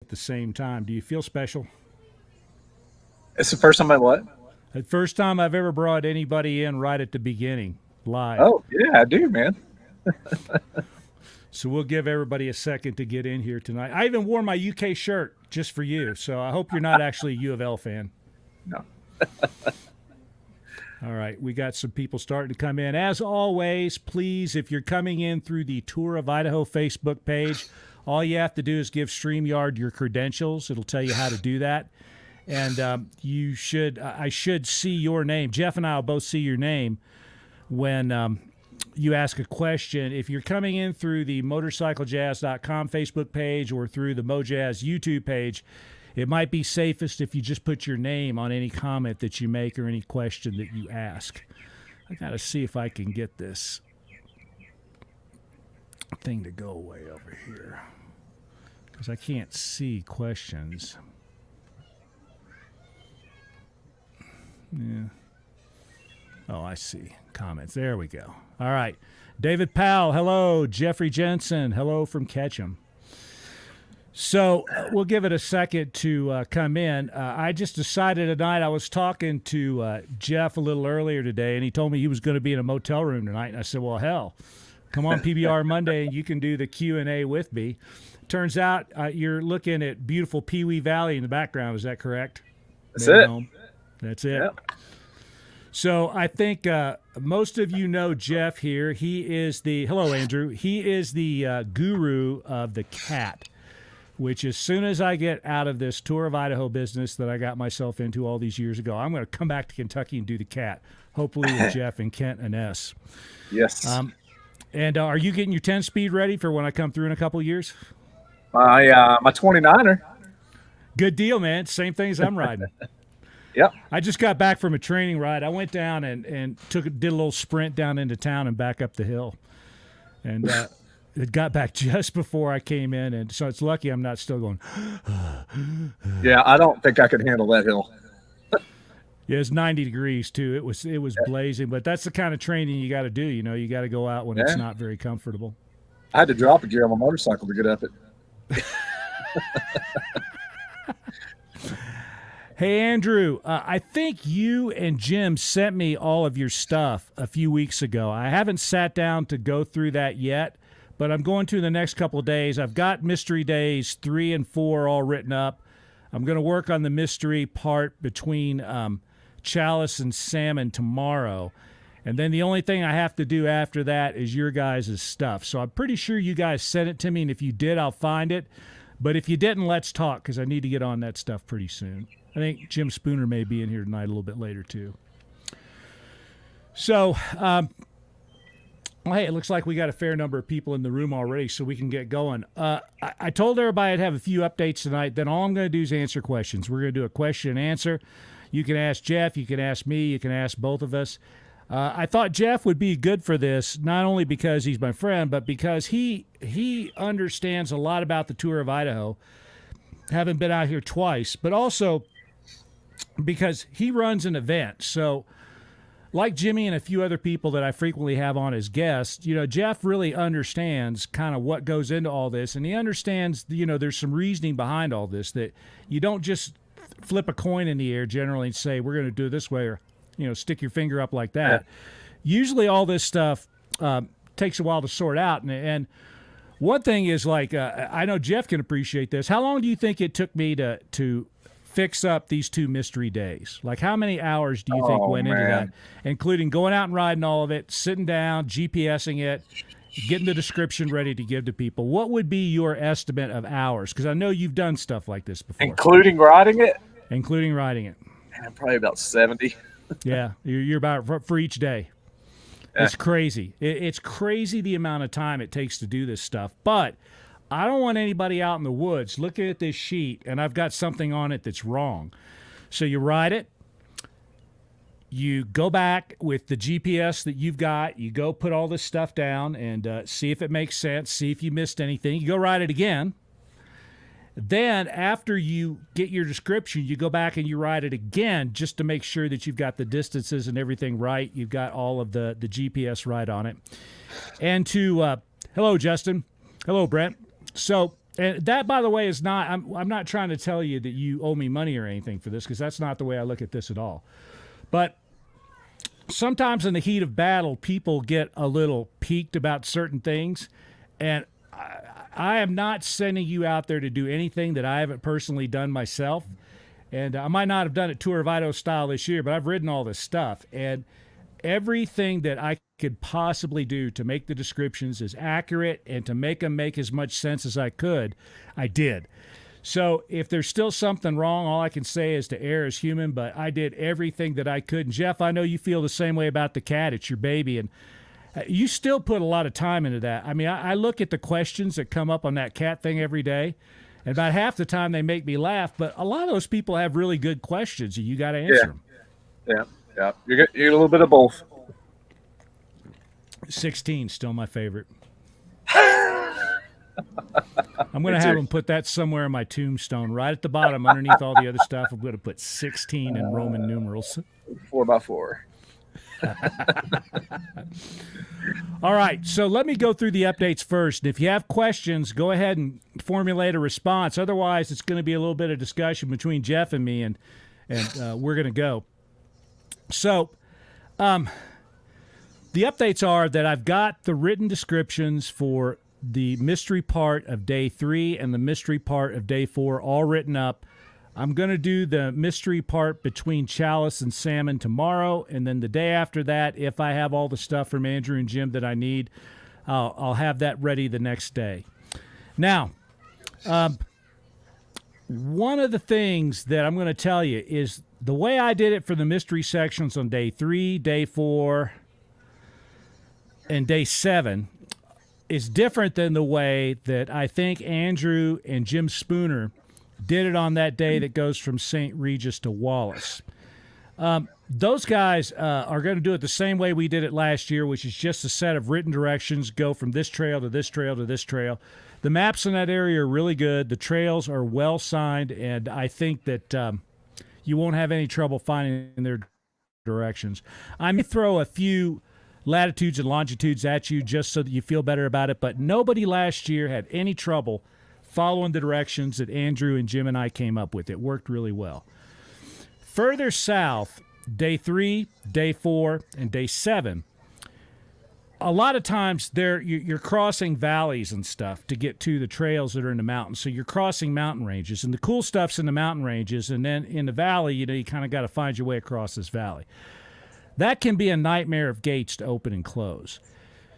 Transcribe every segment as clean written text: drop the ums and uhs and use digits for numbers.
at the same time. Do you feel special? It's the first time I what? The first time I've ever brought anybody in right at the beginning, live. Oh, yeah, I do, man. So we'll give everybody a second to get in here tonight. I even wore my UK shirt just for you. So I hope you're not actually a U of L fan. No. All right, we got some people starting to come in. As always, please, if you're coming in through the Tour of Idaho Facebook page, all you have to do is give StreamYard your credentials. It'll tell you how to do that. And I should see your name. Jeff and I will both see your name when you ask a question. If you're coming in through the motorcyclejazz.com Facebook page or through the Mojazz YouTube page, it might be safest if you just put your name on any comment that you make or any question that you ask. I got to see if I can get this thing to go away over here because I can't see questions. Yeah. Oh, I see. Comments. There we go. All right. David Powell, hello. Jeffrey Jensen, hello from Ketchum. So we'll give it a second to come in. I just decided tonight, I was talking to Jeff a little earlier today, and he told me he was going to be in a motel room tonight. And I said, well, hell, come on PBR Monday, and you can do the Q&A with me. Turns out you're looking at beautiful Pee Wee Valley in the background. Is that correct? That's it. Home. That's it. Yep. So I think most of you know Jeff here. He is hello, Andrew. He is the guru of the cat, which as soon as I get out of this Tour of Idaho business that I got myself into all these years ago, I'm going to come back to Kentucky and do the cat, hopefully with Jeff and Kent and S. Yes. And are you getting your 10-speed ready for when I come through in a couple of years? My 29er. Good deal, man. Same things I'm riding. Yep. I just got back from a training ride. I went down and did a little sprint down into town and back up the hill. And it got back just before I came in, and so it's lucky I'm not still going. Yeah, I don't think I could handle that hill. Yeah, it's 90 degrees too. It was blazing, but that's the kind of training you got to do. You know, you got to go out when it's not very comfortable. I had to drop a gear on my motorcycle to get up it. Hey, Andrew, I think you and Jim sent me all of your stuff a few weeks ago. I haven't sat down to go through that yet, but I'm going to in the next couple of days. I've got Mystery Days 3 and 4 all written up. I'm going to work on the mystery part between Chalice and Salmon tomorrow. And then the only thing I have to do after that is your guys' stuff. So I'm pretty sure you guys sent it to me, and if you did, I'll find it. But if you didn't, let's talk, because I need to get on that stuff pretty soon. I think Jim Spooner may be in here tonight a little bit later, too. So, well, hey, it looks like we got a fair number of people in the room already, so we can get going. I told everybody I'd have a few updates tonight. Then all I'm going to do is answer questions. We're going to do a question and answer. You can ask Jeff. You can ask me. You can ask both of us. I thought Jeff would be good for this, not only because he's my friend, but because he understands a lot about the Tour of Idaho, having been out here twice, but also because he runs an event. So like Jimmy and a few other people that I frequently have on as guests, you know, Jeff really understands kind of what goes into all this, and he understands, you know, there's some reasoning behind all this, that you don't just flip a coin in the air generally and say, we're going to do it this way, or, you know, stick your finger up like that. Usually all this stuff takes a while to sort out. And one thing is, like, I know Jeff can appreciate this. How long do you think it took me to fix up these 2 mystery days? Like, how many hours do you think went into that, including going out and riding all of it, sitting down, GPSing it, getting the description ready to give to people? What would be your estimate of hours? Because I know you've done stuff like this before. Including riding it? Including riding it. Man, probably about 70. Yeah, you're about for each day. It's crazy. It's crazy the amount of time it takes to do this stuff. But I don't want anybody out in the woods looking at this sheet and I've got something on it that's wrong. So you ride it. You go back with the GPS that you've got. You go put all this stuff down and see if it makes sense, see if you missed anything. You go ride it again. Then after you get your description, you go back and you ride it again just to make sure that you've got the distances and everything right. You've got all of the GPS right on it. And to hello, Justin. Hello, Brent. So And that, by the way, is not. I'm not trying to tell you that you owe me money or anything for this, because that's not the way I look at this at all. But sometimes in the heat of battle, people get a little piqued about certain things, and I am not sending you out there to do anything that I haven't personally done myself. And I might not have done it Tour of Idaho style this year, but I've ridden all this stuff. And everything that I could possibly do to make the descriptions as accurate and to make them make as much sense as I could, I did. So if there's still something wrong, all I can say is to err is human, but I did everything that I could. And Jeff, I know you feel the same way about the cat. It's your baby, and you still put a lot of time into that. I mean, I look at the questions that come up on that cat thing every day, and about half the time they make me laugh, but a lot of those people have really good questions, and you got to answer them. Yeah. You get a little bit of both. 16, still my favorite. I'm going to have them put that somewhere in my tombstone, right at the bottom, underneath all the other stuff. I'm going to put 16 in Roman numerals. 4x4. All right, so let me go through the updates first. If you have questions, go ahead and formulate a response. Otherwise, it's going to be a little bit of discussion between Jeff and me, and we're going to go. So the updates are that I've got the written descriptions for the mystery part of day 3 and the mystery part of day 4 all written up. I'm going to do the mystery part between Chalice and Salmon tomorrow, and then the day after that, if I have all the stuff from Andrew and Jim that I need, I'll have that ready the next day. Now, one of the things that I'm going to tell you is the way I did it for the mystery sections on day 3, day 4, and day 7 is different than the way that I think Andrew and Jim Spooner did it on that day that goes from St. Regis to Wallace. Those guys are going to do it the same way we did it last year, which is just a set of written directions, go from this trail to this trail to this trail. The maps in that area are really good. The trails are well signed, and I think that you won't have any trouble finding their directions. I may throw a few latitudes and longitudes at you just so that you feel better about it, but nobody last year had any trouble following the directions that Andrew and Jim and I came up with. It worked really well. Further south, day 3, day 4, and day 7, a lot of times you're crossing valleys and stuff to get to the trails that are in the mountains. So you're crossing mountain ranges, and the cool stuff's in the mountain ranges, and then in the valley, you kind of got to find your way across this valley. That can be a nightmare of gates to open and close.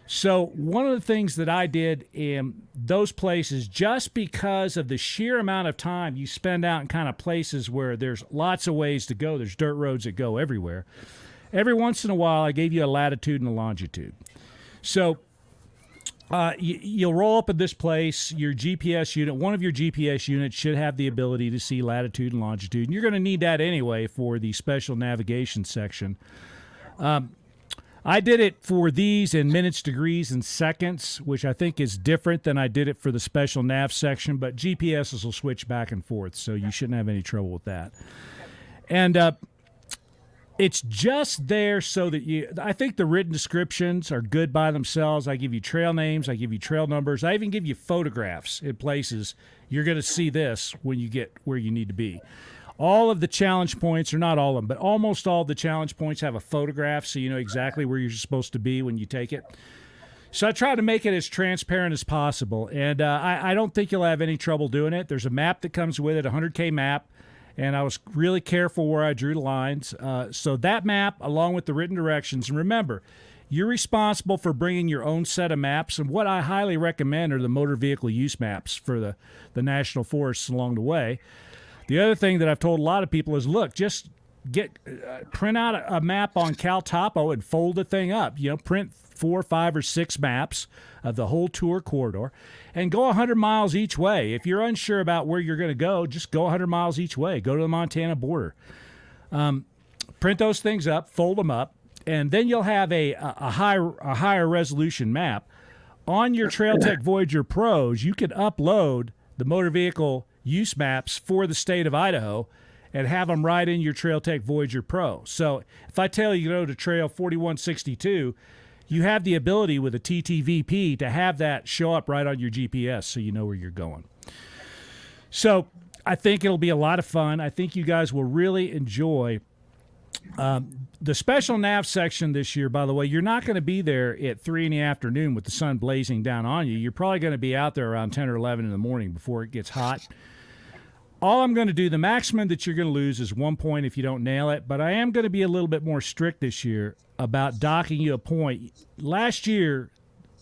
So one of the things that I did in those places, just because of the sheer amount of time you spend out in kind of places where there's lots of ways to go, there's dirt roads that go everywhere, every once in a while I gave you a latitude and a longitude. So you'll roll up at this place, your GPS unit, one of your GPS units should have the ability to see latitude and longitude, and you're going to need that anyway for the special navigation section. I did it for these in minutes, degrees, and seconds, which I think is different than I did it for the special nav section, but GPSs will switch back and forth, so you shouldn't have any trouble with that. And it's just there so that I think the written descriptions are good by themselves. I give you trail names, I give you trail numbers, I even give you photographs in places. You're going to see this when you get where you need to be. All of the challenge points, or not all of them, but almost all of the challenge points have a photograph, so you know exactly where you're supposed to be when you take it. So I try to make it as transparent as possible, and I don't think you'll have any trouble doing it. There's a map that comes with it, a 100K map, and I was really careful where I drew the lines. So that map, along with the written directions, and remember, you're responsible for bringing your own set of maps, and what I highly recommend are the motor vehicle use maps for the national forests along the way. The other thing that I've told a lot of people is, look, just print out a map on CalTopo and fold the thing up. Print 4, 5, or 6 maps of the whole tour corridor and go 100 miles each way. If you're unsure about where you're going to go, just go 100 miles each way. Go to the Montana border. Print those things up, fold them up, and then you'll have a higher resolution map. On your TrailTech Voyager Pros, you can upload the motor vehicle use maps for the state of Idaho and have them right in your TrailTech Voyager Pro. So if I tell you to go to Trail 4162, you have the ability with a TTVP to have that show up right on your GPS so you know where you're going. So I think it'll be a lot of fun. I think you guys will really enjoy the special nav section this year. By the way, you're not going to be there at 3 in the afternoon with the sun blazing down on you. You're probably going to be out there around 10 or 11 in the morning before it gets hot. All I'm going to do, the maximum that you're going to lose is 1 point if you don't nail it, but I am going to be a little bit more strict this year about docking you a point. Last year,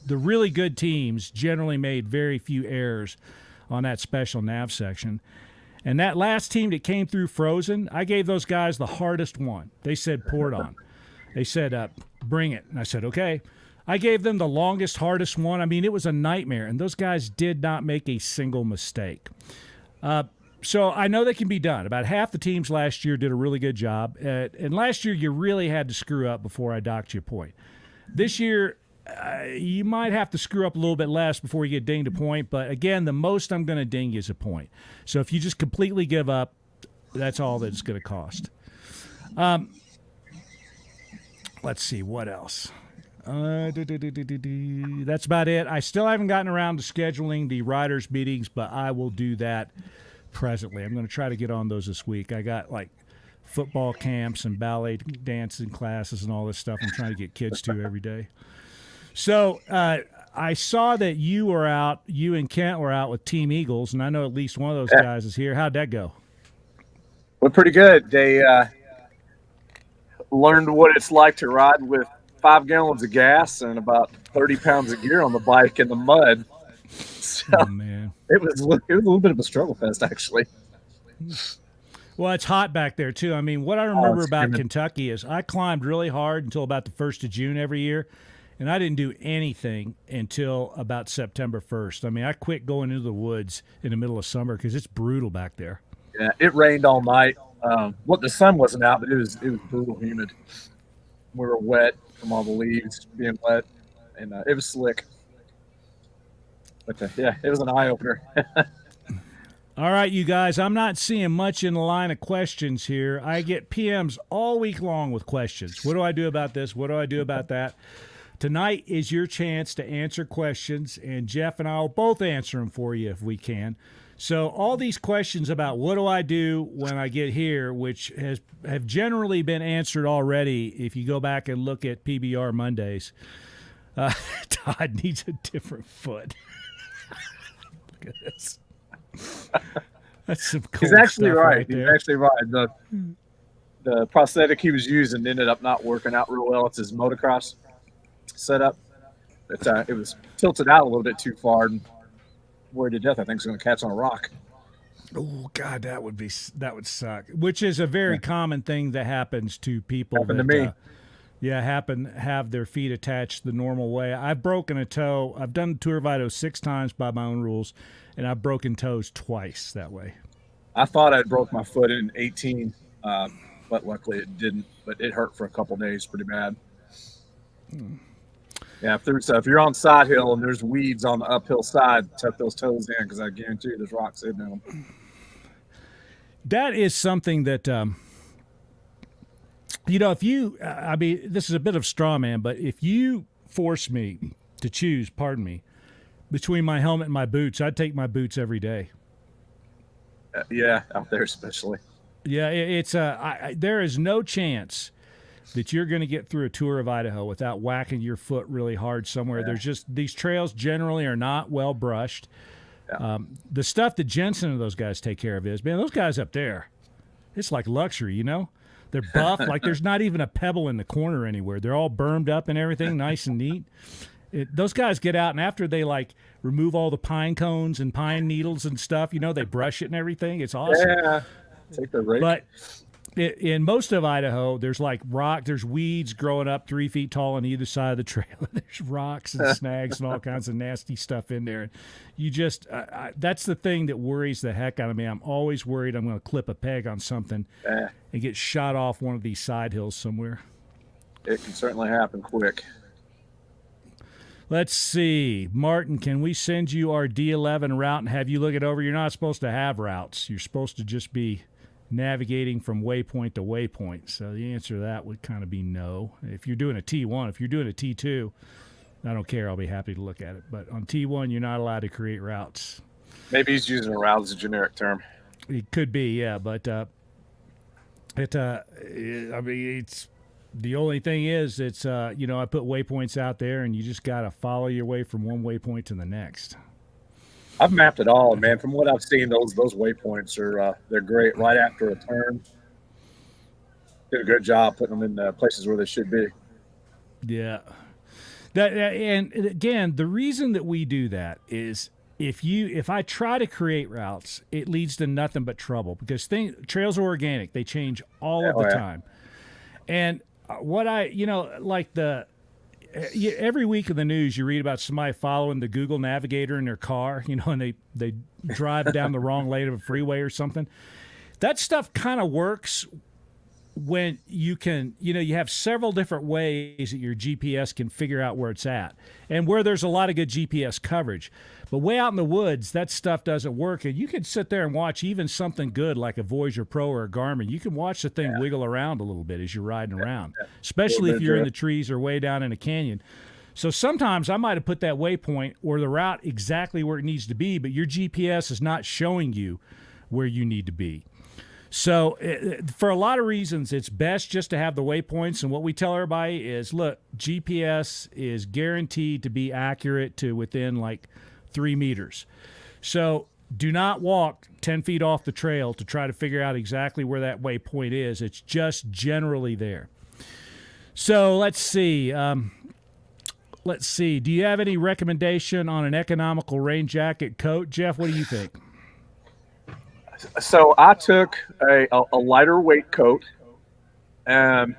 the really good teams generally made very few errors on that special nav section. And that last team that came through frozen, I gave those guys the hardest one. They said, pour it on. They said, bring it. And I said, okay. I gave them the longest, hardest one. I mean, it was a nightmare. And those guys did not make a single mistake. So I know they can be done. About half the teams last year did a really good job. And last year, you really had to screw up before I docked you a point. This year, you might have to screw up a little bit less before you get dinged a point. But again, the most I'm going to ding you is a point. So if you just completely give up, that's all that it's going to cost. Let's see, what else? That's about it. I still haven't gotten around to scheduling the riders meetings, but I will do that presently. I'm going to try to get on those this week. I got like football camps and ballet dancing classes and all this stuff I'm trying to get kids to every day. So I saw that you and Kent were out with Team Eagles, and I know at least one of those guys is here. How'd that go? Well, pretty good. They learned what it's like to ride with 5 gallons of gas and about 30 pounds of gear on the bike in the mud. So oh, man. It was a little bit of a struggle fest, actually. Well, it's hot back there, too. I mean, what I remember about Kentucky is I climbed really hard until about the 1st of June every year, and I didn't do anything until about September 1st. I mean, I quit going into the woods in the middle of summer because it's brutal back there. Yeah, it rained all night. The sun wasn't out, but it was brutal humid. We were wet from all the leaves being wet, and it was slick. But, yeah, it was an eye-opener. All right, you guys, I'm not seeing much in the line of questions here. I get PMs all week long with questions. What do I do about this? What do I do about that? Tonight is your chance to answer questions, and Jeff and I will both answer them for you if we can. So all these questions about what do I do when I get here, which have generally been answered already if you go back and look at PBR Mondays. Todd needs a different foot. Look at this. That's some cool He's actually stuff right. there. He's actually right. The prosthetic he was using ended up not working out real well. It's his motocross setup. It was tilted out a little bit too far and worried to death. I think it's going to catch on a rock. Oh God, that would suck. Which is a very common thing that happens to people. Happened to me. Have their feet attached the normal way. I've broken a toe. I've done Tour Vito 6 times by my own rules, and I've broken toes twice that way. I thought I'd broke my foot in 18, but luckily it didn't. But it hurt for a couple days pretty bad. Yeah, if you're on side hill and there's weeds on the uphill side, tuck those toes in because I guarantee you there's rocks in them. That is something that, if you, this is a bit of straw man, but if you force me to choose, between my helmet and my boots, I'd take my boots every day. Yeah, out there especially. Yeah, it's there is no chance that you're going to get through a tour of Idaho without whacking your foot really hard somewhere. Yeah. There's just, these trails generally are not well brushed. Yeah. The stuff that Jensen and those guys take care of is, man, those guys up there, it's like luxury, They're buff, like there's not even a pebble in the corner anywhere. They're all bermed up and everything, nice and neat. Those guys get out, and after they, remove all the pine cones and pine needles and stuff, they brush it and everything. It's awesome. Yeah, take the rake. But in most of Idaho, there's there's weeds growing up 3 feet tall on either side of the trail. There's rocks and snags and all kinds of nasty stuff in there. And you just, that's the thing that worries the heck out of me. I'm always worried I'm going to clip a peg on something and get shot off one of these side hills somewhere. It can certainly happen quick. Let's see. Martin, can we send you our D11 route and have you look it over? You're not supposed to have routes. You're supposed to just be navigating from waypoint to waypoint. So the answer to that would kind of be no. If you're doing a T1, if you're doing a T2, I don't care. I'll be happy to look at it. But on T1, you're not allowed to create routes. Maybe he's using around as a generic term. It could be, yeah, but I mean, it's the only thing is, it's I put waypoints out there, and you just got to follow your way from one waypoint to the next. I've mapped it all, man. From what I've seen, those waypoints are they're great. Right after a turn, did a good job putting them in the places where they should be. Yeah. And again, the reason that we do that is if I try to create routes, it leads to nothing but trouble because trails are organic. They change all of the time. And what every week in the news, you read about somebody following the Google Navigator in their car, and they drive down the wrong lane of a freeway or something. That stuff kind of works when you can, you have several different ways that your GPS can figure out where it's at and where there's a lot of good GPS coverage. But way out in the woods, that stuff doesn't work. And you can sit there and watch even something good like a Voyager Pro or a Garmin. You can watch the thing wiggle around a little bit as you're riding around, especially if you're in the trees or way down in a canyon. So sometimes I might have put that waypoint or the route exactly where it needs to be, but your GPS is not showing you where you need to be. So for a lot of reasons, it's best just to have the waypoints. And what we tell everybody is, look, GPS is guaranteed to be accurate to within like 3 meters. So do not walk 10 feet off the trail to try to figure out exactly where that waypoint is. It's just generally there. So let's see. Do you have any recommendation on an economical rain jacket coat? Jeff, what do you think? So I took a lighter weight coat, and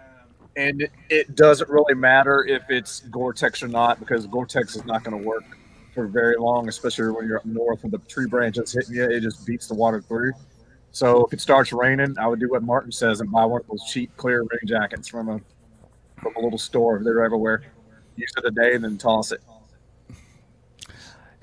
it doesn't really matter if it's Gore-Tex or not, because Gore-Tex is not going to work for very long, especially when you're up north and the tree branches hitting you. It just beats the water through. So if it starts raining, I would do what Martin says and buy one of those cheap, clear rain jackets from a little store. They're everywhere. Use it a day and then toss it.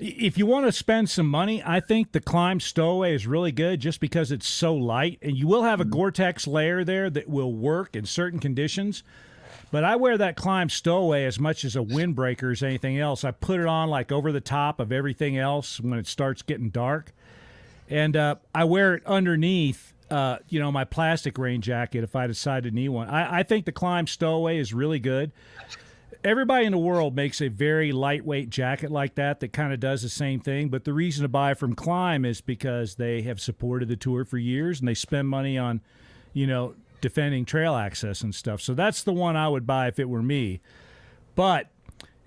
If you want to spend some money, I think the Climb Stowaway is really good just because it's so light. And you will have a Gore-Tex layer there that will work in certain conditions. But I wear that Climb Stowaway as much as a windbreaker as anything else. I put it on like over the top of everything else when it starts getting dark. And I wear it underneath, my plastic rain jacket if I decide to need one. I think the Climb Stowaway is really good. Everybody in the world makes a very lightweight jacket like that kind of does the same thing. But the reason to buy from Climb is because they have supported the tour for years and they spend money on, defending trail access and stuff. So that's the one I would buy if it were me. But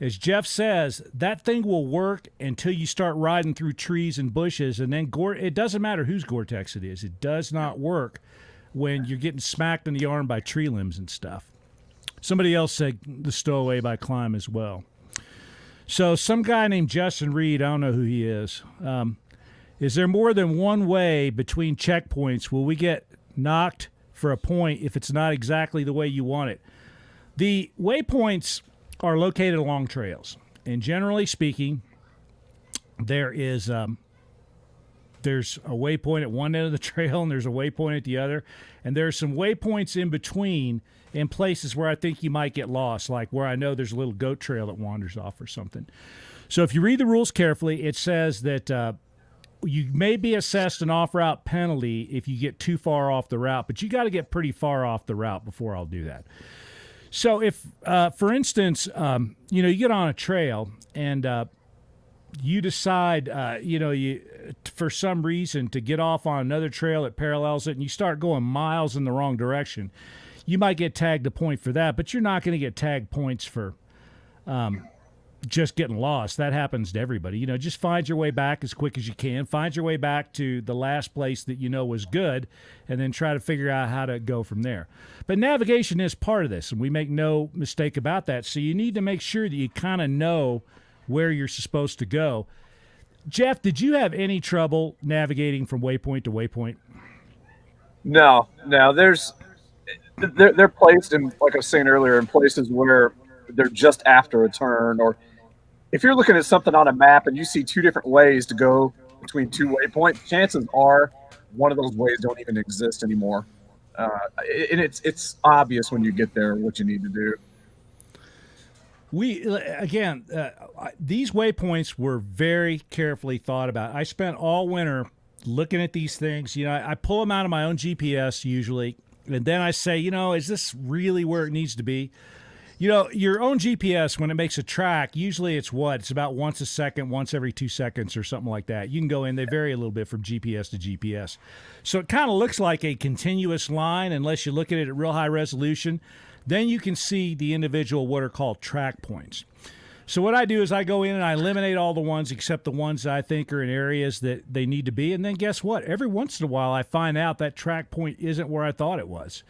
as Jeff says, that thing will work until you start riding through trees and bushes. And then it doesn't matter whose Gore-Tex it is. It does not work when you're getting smacked in the arm by tree limbs and stuff. Somebody else said the Stowaway by Climb as well. So some guy named Justin Reed, I don't know who he is. Is there more than one way between checkpoints? Will we get knocked for a point if it's not exactly the way you want it? The waypoints are located along trails. And generally speaking, there's a waypoint at one end of the trail and there's a waypoint at the other. And there's some waypoints in between in places where I think you might get lost, like where I know there's a little goat trail that wanders off or something. So if you read the rules carefully, it says that you may be assessed an off-route penalty if you get too far off the route, but you got to get pretty far off the route before I'll do that. So if, for instance, you get on a trail and you decide, for some reason to get off on another trail that parallels it and you start going miles in the wrong direction, you might get tagged a point for that, but you're not going to get tagged points for just getting lost. That happens to everybody. Just find your way back as quick as you can. Find your way back to the last place that was good, and then try to figure out how to go from there. But navigation is part of this, and we make no mistake about that. So you need to make sure that you kind of know where you're supposed to go. Jeff, did you have any trouble navigating from waypoint to waypoint? No. They're placed in, like I was saying earlier, in places where they're just after a turn, or if you're looking at something on a map and you see two different ways to go between two waypoints, chances are one of those ways don't even exist anymore. And it's obvious when you get there what you need to do. These waypoints were very carefully thought about. I spent all winter looking at these things. I pull them out of my own GPS usually, and then I say, is this really where it needs to be? Your own GPS, when it makes a track, usually it's about once a second, once every 2 seconds or something like that. You can go in, they vary a little bit from GPS to GPS. So it kind of looks like a continuous line unless you look at it at real high resolution. Then you can see the individual what are called track points. So what I do is I go in and I eliminate all the ones except the ones that I think are in areas that they need to be. And then guess what? Every once in a while I find out that track point isn't where I thought it was.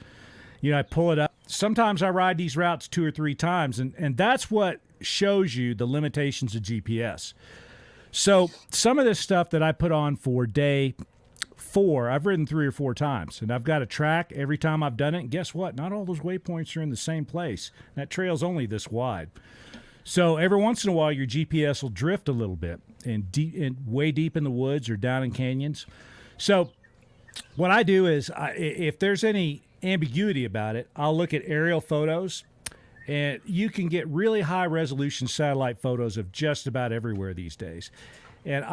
I pull it up. Sometimes I ride these routes 2 or 3 times, and that's what shows you the limitations of GPS. So some of this stuff that I put on for day 4, I've ridden 3 or 4 times, and I've got a track every time I've done it. And guess what? Not all those waypoints are in the same place. That trail's only this wide. So every once in a while, your GPS will drift a little bit and way deep in the woods or down in canyons. So what I do is if there's any ambiguity about it, I'll look at aerial photos, and you can get really high resolution satellite photos of just about everywhere these days. And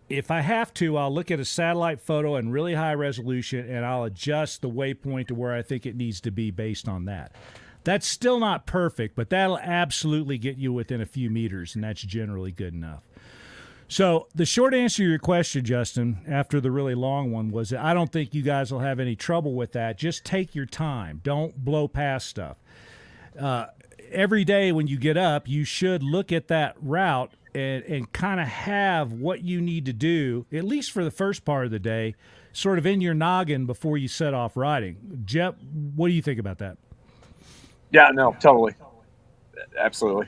if I have to, I'll look at a satellite photo in really high resolution, and I'll adjust the waypoint to where I think it needs to be based on that. That's still not perfect, but that'll absolutely get you within a few meters, and that's generally good enough. So the short answer to your question, Justin, after the really long one, was that I don't think you guys will have any trouble with that. Just take your time. Don't blow past stuff. Every day when you get up, you should look at that route and kind of have what you need to do, at least for the first part of the day, sort of in your noggin before you set off riding. Jeff, what do you think about that? Yeah, no, totally. Absolutely.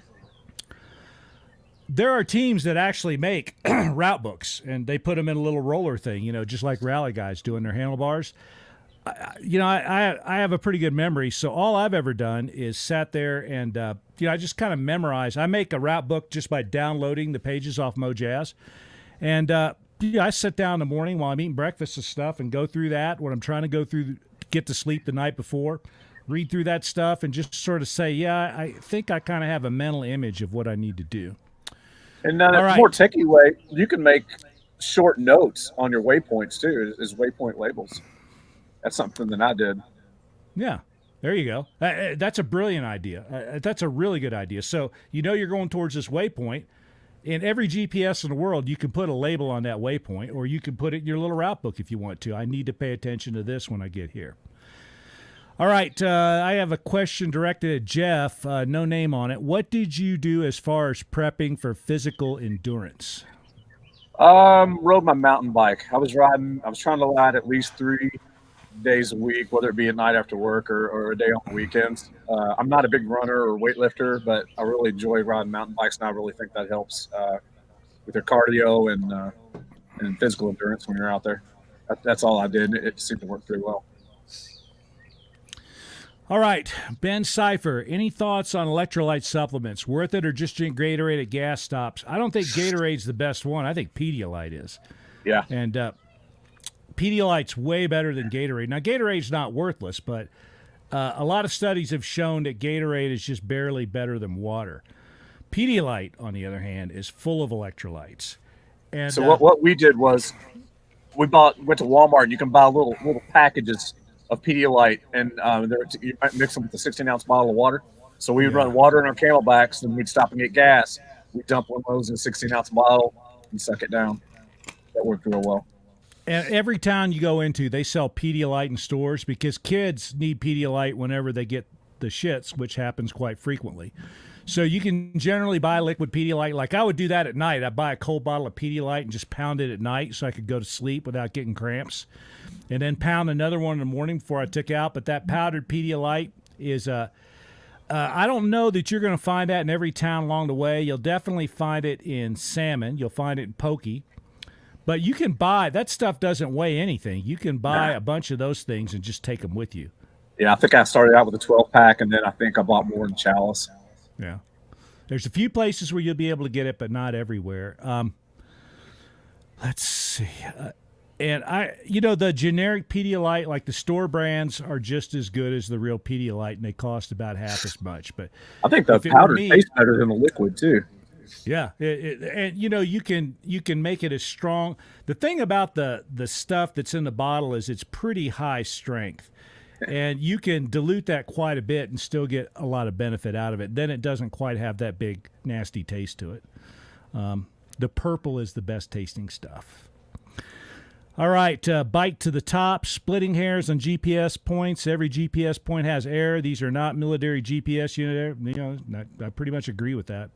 There are teams that actually make route books, and they put them in a little roller thing, just like rally guys doing their handlebars. I have a pretty good memory, so all I've ever done is sat there and, I just kind of memorize. I make a route book just by downloading the pages off Mojazz. And, I sit down in the morning while I'm eating breakfast and stuff and go through that when I'm trying to go through, get to sleep the night before, read through that stuff and just sort of say, I think I kind of have a mental image of what I need to do. And a more techie way, you can make short notes on your waypoints too, is Waypoint Labels. That's something that I did. Yeah, there you go. That's a brilliant idea. That's a really good idea. So you're going towards this waypoint. In every GPS in the world, you can put a label on that waypoint, or you can put it in your little route book if you want to. I need to pay attention to this when I get here. All right, I have a question directed at Jeff, no name on it. What did you do as far as prepping for physical endurance? Rode my mountain bike. I was trying to ride at least 3 days a week, whether it be at night after work or a day on the weekends. I'm not a big runner or weightlifter, but I really enjoy riding mountain bikes, and I really think that helps with your cardio and physical endurance when you're out there. That's all I did. It seemed to work pretty well. All right, Ben Cipher, any thoughts on electrolyte supplements? Worth it or just drink Gatorade at gas stops? I don't think Gatorade's the best one. I think Pedialyte is. Yeah. And Pedialyte's way better than Gatorade. Now, Gatorade's not worthless, but a lot of studies have shown that Gatorade is just barely better than water. Pedialyte, on the other hand, is full of electrolytes. And so what we did was went to Walmart, and you can buy little packages of Pedialyte, and you might mix them with a 16-ounce bottle of water. So we would run water in our camelbacks, and we'd stop and get gas. We'd dump one of those in a 16-ounce bottle and suck it down. That worked real well. And every town you go into, they sell Pedialyte in stores because kids need Pedialyte whenever they get the shits, which happens quite frequently. So you can generally buy liquid Pedialyte. Like I would do that at night. I'd buy a cold bottle of Pedialyte and just pound it at night so I could go to sleep without getting cramps. And then pound another one in the morning before I took out. But that powdered Pedialyte is I don't know that you're going to find that in every town along the way. You'll definitely find it in salmon. You'll find it in pokey. But you can buy, that stuff doesn't weigh anything. You can buy a bunch of those things and just take them with you. Yeah, I think I started out with a 12-pack, and then I think I bought more in Chalice. Yeah. There's a few places where you'll be able to get it, but not everywhere. Let's see. And the generic Pedialyte, like the store brands, are just as good as the real Pedialyte, and they cost about half as much. But I think the if it were powder me, tastes better than the liquid too. yeah, and you can make it as strong. The thing about the stuff that's in the bottle is it's pretty high strength, and you can dilute that quite a bit and still get a lot of benefit out of it. Then it doesn't quite have that big nasty taste to it. The purple is the best tasting stuff. All right, bike to the top, splitting hairs on GPS points. Every GPS point has error. These are not military GPS unit. I pretty much agree with that.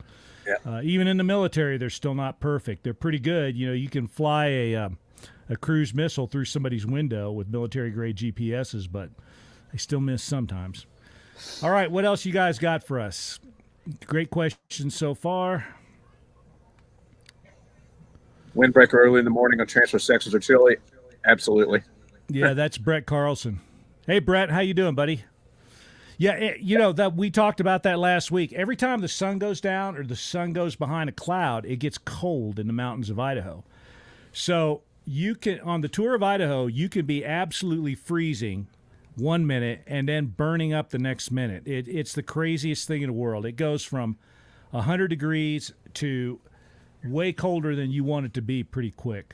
Yeah. Even in the military, they're still not perfect. They're pretty good. You can fly a cruise missile through somebody's window with military-grade GPSs, but they still miss sometimes. All right, what else you guys got for us? Great questions so far. Windbreaker early in the morning on transfer sections are chilly. Absolutely. Yeah, that's Brett Carlson. Hey, Brett, how you doing, buddy? Yeah, that we talked about that last week. Every time the sun goes down or the sun goes behind a cloud, it gets cold in the mountains of Idaho. So you can, on the tour of Idaho, you can be absolutely freezing 1 minute and then burning up the next minute. It's the craziest thing in the world. It goes from 100 degrees to way colder than you want it to be pretty quick.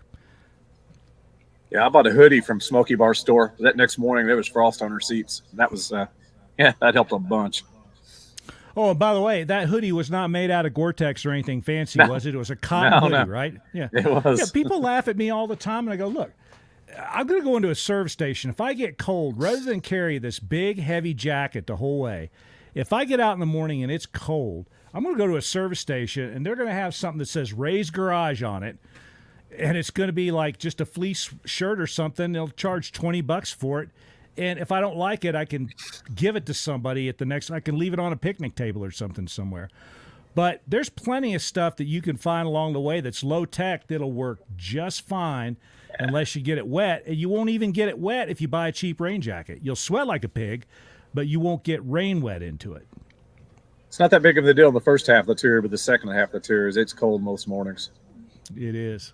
Yeah, I bought a hoodie from Smoky Bar store. That next morning, there was frost on her seats. That was, that helped a bunch. Oh, and by the way, that hoodie was not made out of Gore-Tex or anything fancy, was it? It was a cotton hoodie, right? Yeah. It was. Yeah, people laugh at me all the time, and I go, look, I'm going to go into a service station. If I get cold, rather than carry this big, heavy jacket the whole way, if I get out in the morning and it's cold, I'm going to go to a service station, and they're going to have something that says Ray's Garage on it, and it's going to be like just a fleece shirt or something. They'll charge $20 for it, and if I don't like it, I can give it to somebody at the next. I can leave it on a picnic table or something somewhere. But there's plenty of stuff that you can find along the way that's low tech that'll work just fine unless you get it wet, and you won't even get it wet if you buy a cheap rain jacket. You'll sweat like a pig, but you won't get rain wet into it. It's not that big of a deal in the first half of the tour, but the second half of the tour it's cold most mornings. It is.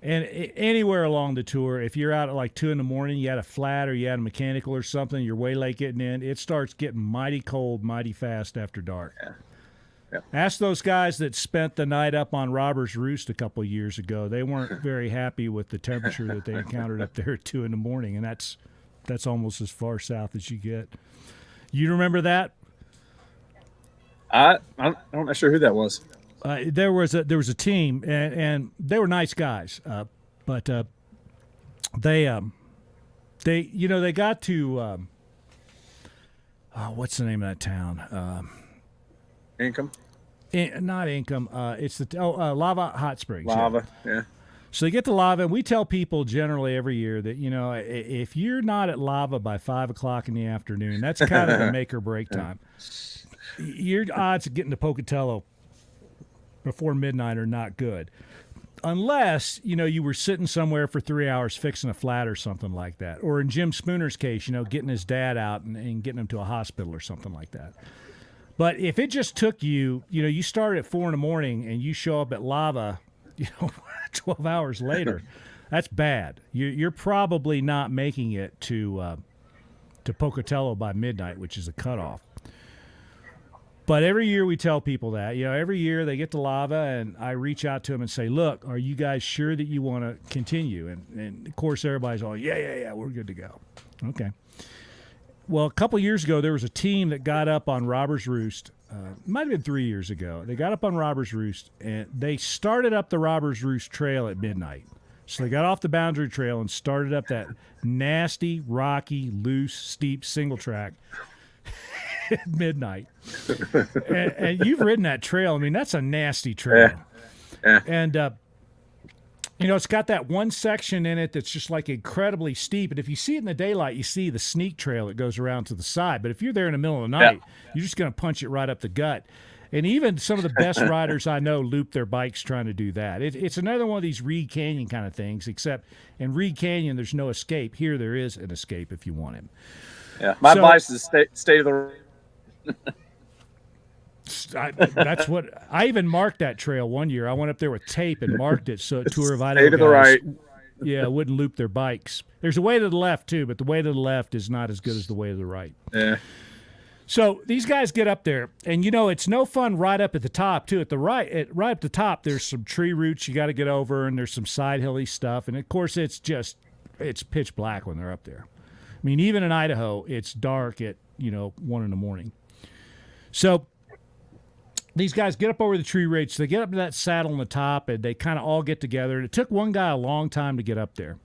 And anywhere along the tour, if you're out at like 2 in the morning, you had a flat or you had a mechanical or something, you're way late getting in, it starts getting mighty cold, mighty fast after dark. Yeah. Yep. Ask those guys that spent the night up on Robber's Roost a couple of years ago. They weren't very happy with the temperature that they encountered up there at 2 in the morning, and that's almost as far south as you get. You remember that? I'm not sure who that was. There was a team, and they were nice guys, but they got to what's the name of that town? Income? Not Income. It's the Lava Hot Springs. Lava, yeah. So they get to Lava, and we tell people generally every year that, if you're not at Lava by 5 o'clock in the afternoon, that's kind of the make or break time. Your odds of getting to Pocatello before midnight are not good. Unless, you were sitting somewhere for 3 hours fixing a flat or something like that. Or in Jim Spooner's case, getting his dad out and getting him to a hospital or something like that. But if it just took you, you started at 4 in the morning and you show up at Lava, 12 hours later, that's bad. You're probably not making it to Pocatello by midnight, which is a cutoff. But every year we tell people that. Every year they get to Lava, and I reach out to them and say, look, are you guys sure that you want to continue? And of course, everybody's all, yeah, we're good to go. Okay. Well, a couple years ago, there was a team that got up on Robber's Roost. It might have been 3 years ago. They got up on Robber's Roost, and they started up the Robber's Roost Trail at midnight. So they got off the Boundary Trail and started up that nasty, rocky, loose, steep single track at midnight. and you've ridden that trail. I mean, that's a nasty trail. Yeah. And, it's got that one section in it that's just like incredibly steep. And if you see it in the daylight, you see the sneak trail that goes around to the side. But if you're there in the middle of the night, you're just going to punch it right up the gut. And even some of the best riders I know loop their bikes trying to do that. It's another one of these Reed Canyon kind of things, except in Reed Canyon, there's no escape. Here, there is an escape if you want it. Yeah, my advice is stay to the that's what I even marked that trail one year. I went up there with tape and marked it. So Tour of Idaho stay to the right. Yeah, wouldn't loop their bikes. There's a way to the left too, but the way to the left is not as good as the way to the right. Yeah. So these guys get up there, and it's no fun right up at the top too. At the right at the top, there's some tree roots you got to get over, and there's some side hilly stuff, and of course it's pitch black when they're up there. I mean, even in Idaho, it's dark at 1 in the morning. So these guys get up over the tree ridge. They get up to that saddle on the top, and they kind of all get together. And it took one guy a long time to get up there,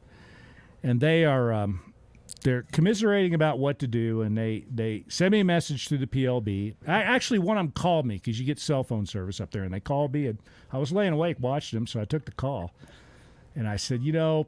and they're commiserating about what to do, and they send me a message through the PLB. Actually, one of them called me because you get cell phone service up there, and they called me, and I was laying awake watching them, so I took the call, and I said, you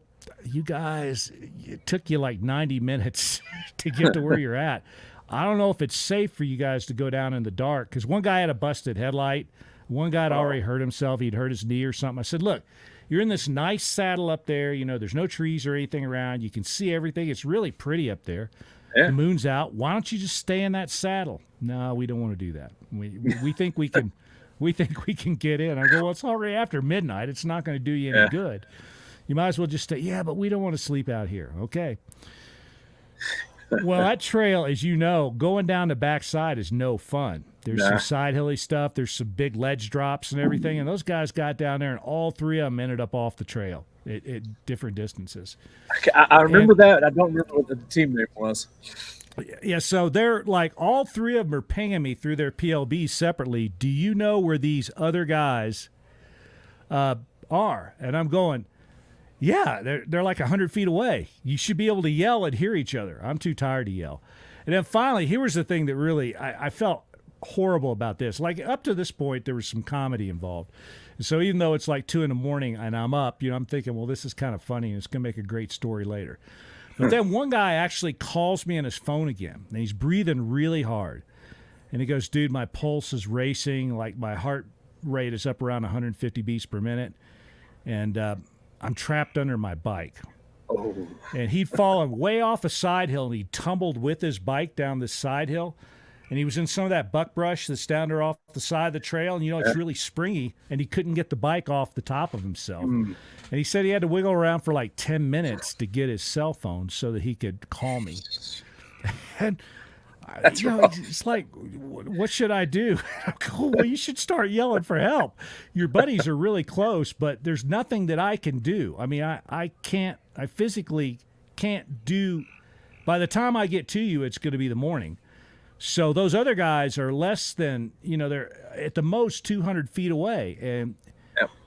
guys, it took you like 90 minutes to get to where you're at. I don't know if it's safe for you guys to go down in the dark, because one guy had a busted headlight. One guy had already hurt himself. He'd hurt his knee or something. I said, look, you're in this nice saddle up there. There's no trees or anything around. You can see everything. It's really pretty up there. Yeah. The moon's out. Why don't you just stay in that saddle? No, we don't want to do that. We think we can we get in. I go, well, it's already after midnight. It's not going to do you any good. You might as well just stay. Yeah, but we don't want to sleep out here. Okay. Well, that trail, as you know, going down the backside is no fun. There's some side hilly stuff. There's some big ledge drops and everything. And those guys got down there, and all three of them ended up off the trail at different distances. I remember that. I don't remember what the team name was. Yeah, so they're like, all three of them are pinging me through their PLB separately. Do you know where these other guys are? And I'm going, yeah, they're like 100 feet away. You should be able to yell and hear each other. I'm too tired to yell. And then finally, here was the thing that really, I felt horrible about this. Like, up to this point, there was some comedy involved. And so even though it's like 2 in the morning and I'm up, I'm thinking, well, this is kind of funny and it's going to make a great story later. But then one guy actually calls me on his phone again, and he's breathing really hard. And he goes, dude, my pulse is racing. Like, my heart rate is up around 150 beats per minute. And I'm trapped under my bike. Oh. And he'd fallen way off a side hill, and he tumbled with his bike down this side hill. And he was in some of that buckbrush that's down there off the side of the trail. And, it's really springy, and he couldn't get the bike off the top of himself. And he said he had to wiggle around for like 10 minutes to get his cell phone so that he could call me. And, it's like, what should I do? Well, you should start yelling for help. Your buddies are really close, but there's nothing that I can do. I mean, I physically can't do. By the time I get to you, it's going to be the morning. So those other guys are less than, they're at the most 200 feet away. And,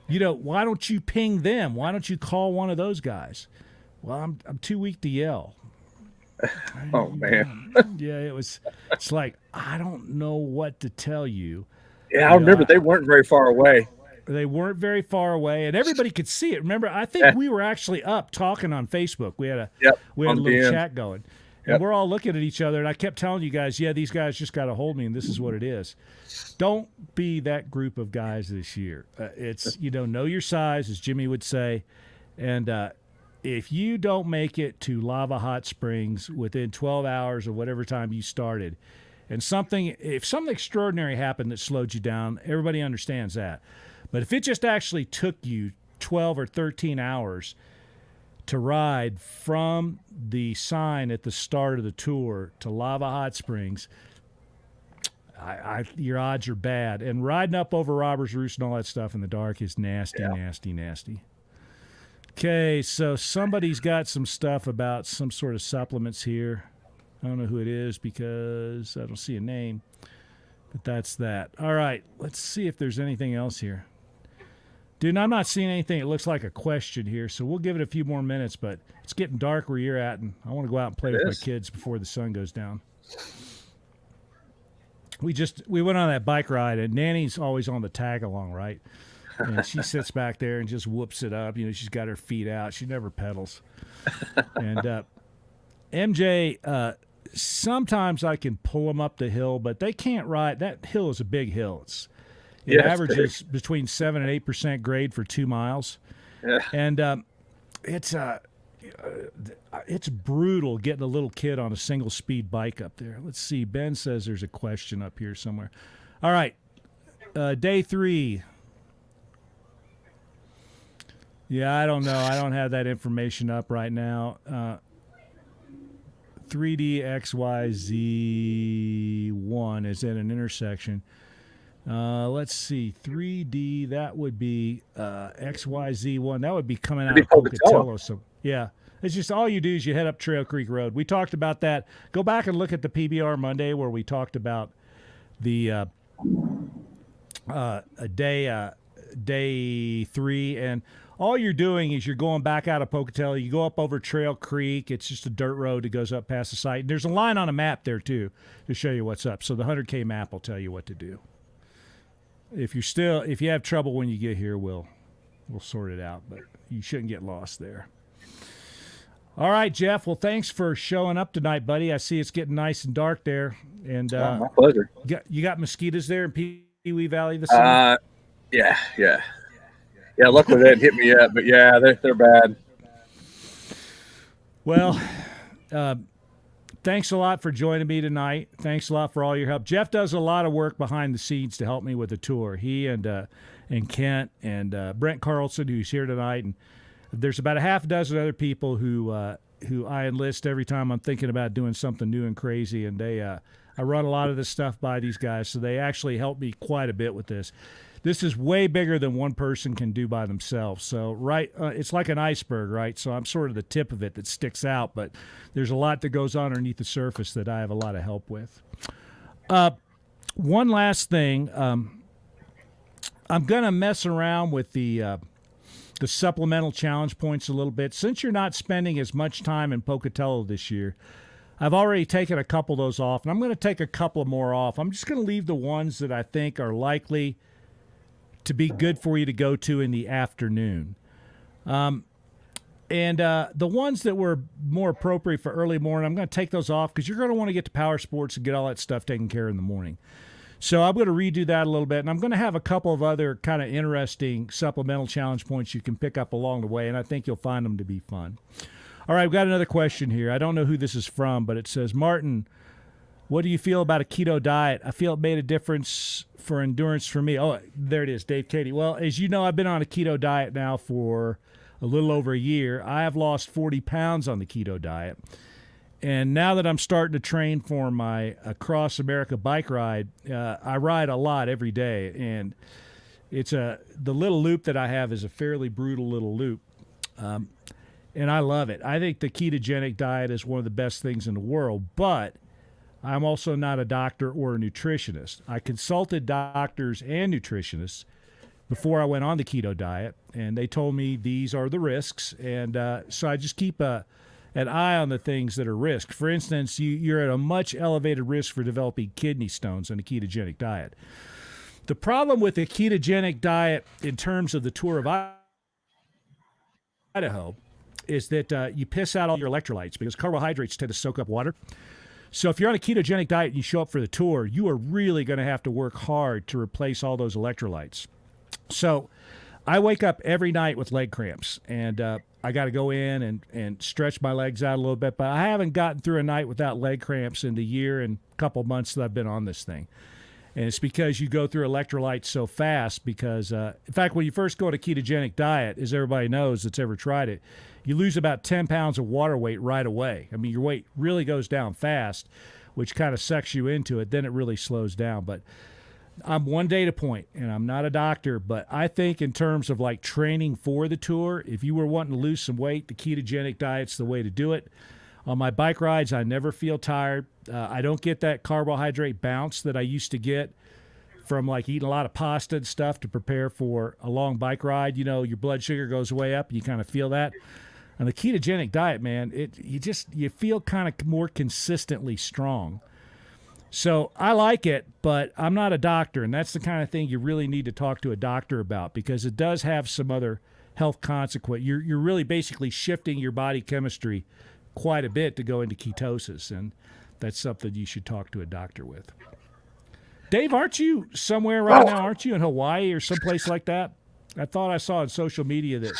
why don't you ping them? Why don't you call one of those guys? Well, I'm too weak to yell. Oh, man. Yeah, it's like, I don't know what to tell you. Yeah, I remember they weren't very far away. They weren't very far away, and everybody could see it. Remember, I think we were actually up talking on Facebook. We had a little chat going. And we're all looking at each other, and I kept telling you guys, these guys just got a hold of me, and this is what it is. Don't be that group of guys this year. It's, know your size, as Jimmy would say. And if you don't make it to Lava Hot Springs within 12 hours or whatever time you started, and if something extraordinary happened that slowed you down, everybody understands that. But if it just actually took you 12 or 13 hours to ride from the sign at the start of the tour to Lava Hot Springs, your odds are bad. And riding up over Robber's Roost and all that stuff in the dark is nasty, nasty, nasty. Okay, so somebody's got some stuff about some sort of supplements here. I don't know who it is because I don't see a name, but that's that. All right, let's see if there's anything else here. Dude, I'm not seeing anything. It looks like a question here, so we'll give it a few more minutes, but it's getting dark where you're at, and I want to go out and play with my kids before the sun goes down. We went on that bike ride, and Nanny's always on the tag along, right? And she sits back there and just whoops it up. She's got her feet out. She never pedals. And MJ, sometimes I can pull them up the hill, but they can't ride. That hill is a big hill. It averages between 7 and 8% grade for 2 miles. Yeah. And it's brutal getting a little kid on a single speed bike up there. Let's see. Ben says there's a question up here somewhere. All right. Day 3. Yeah, I don't know. I don't have that information up right now. 3D XYZ1 is at an intersection. Let's see. 3D, that would be XYZ1. That would be coming out of Pocatello. So, yeah. It's just all you do is you head up Trail Creek Road. We talked about that. Go back and look at the PBR Monday where we talked about the day 3, and all you're doing is you're going back out of Pocatello. You go up over Trail Creek. It's just a dirt road that goes up past the site. There's a line on a map there too to show you what's up. So the 100K map will tell you what to do. If you have trouble when you get here, we'll sort it out. But you shouldn't get lost there. All right, Jeff. Well, thanks for showing up tonight, buddy. I see it's getting nice and dark there. And my pleasure. You got mosquitoes there in Pee Wee Valley this summer? Yeah. Luckily they didn't hit me yet, but yeah, they're bad. Well, thanks a lot for joining me tonight. Thanks a lot for all your help. Jeff does a lot of work behind the scenes to help me with the tour. He and Kent and Brent Carlson, who's here tonight, and there's about a half a dozen other people who I enlist every time I'm thinking about doing something new and crazy, and I run a lot of this stuff by these guys, so they actually help me quite a bit with this. This is way bigger than one person can do by themselves. So, it's like an iceberg, right? So I'm sort of the tip of it that sticks out, but there's a lot that goes on underneath the surface that I have a lot of help with. One last thing. I'm going to mess around with the supplemental challenge points a little bit. Since you're not spending as much time in Pocatello this year, I've already taken a couple of those off, and I'm going to take a couple more off. I'm just going to leave the ones that I think are likely to be good for you to go to in the afternoon. And the ones that were more appropriate for early morning, I'm going to take those off because you're going to want to get to power sports and get all that stuff taken care of in the morning. So I'm going to redo that a little bit, and I'm going to have a couple of other kind of interesting supplemental challenge points you can pick up along the way, and I think you'll find them to be fun. All right, we've got another question here. I don't know who this is from, but it says, Martin, what do you feel about a keto diet? I feel it made a difference for endurance for me. Oh, there it is, Dave Katie. Well, as you know, I've been on a keto diet now for a little over a year. I have lost 40 pounds on the keto diet. And now that I'm starting to train for my Across America bike ride, I ride a lot every day. And the little loop that I have is a fairly brutal little loop. And I love it. I think the ketogenic diet is one of the best things in the world, but I'm also not a doctor or a nutritionist. I consulted doctors and nutritionists before I went on the keto diet, and they told me these are the risks. And so I just keep an eye on the things that are risks. For instance, you're at a much elevated risk for developing kidney stones on a ketogenic diet. The problem with a ketogenic diet in terms of the Tour of Idaho is that you piss out all your electrolytes because carbohydrates tend to soak up water. So if you're on a ketogenic diet and you show up for the tour, you are really going to have to work hard to replace all those electrolytes. So I wake up every night with leg cramps, and I got to go in and stretch my legs out a little bit. But I haven't gotten through a night without leg cramps in the year and a couple months that I've been on this thing. And it's because you go through electrolytes so fast because, in fact, when you first go on a ketogenic diet, as everybody knows that's ever tried it, you lose about 10 pounds of water weight right away. I mean, your weight really goes down fast, which kind of sucks you into it. Then it really slows down. But I'm one data point, and I'm not a doctor, but I think in terms of like training for the tour, if you were wanting to lose some weight, the ketogenic diet's the way to do it. On my bike rides, I never feel tired. I don't get that carbohydrate bounce that I used to get from like eating a lot of pasta and stuff to prepare for a long bike ride. You know, your blood sugar goes way up. You kind of feel that. On the ketogenic diet, man, you feel kind of more consistently strong. So I like it, but I'm not a doctor, and that's the kind of thing you really need to talk to a doctor about because it does have some other health consequence. You're really basically shifting your body chemistry quite a bit to go into ketosis, and that's something you should talk to a doctor with. Dave, aren't you somewhere right now? Aren't you in Hawaii or someplace like that? I thought I saw on social media that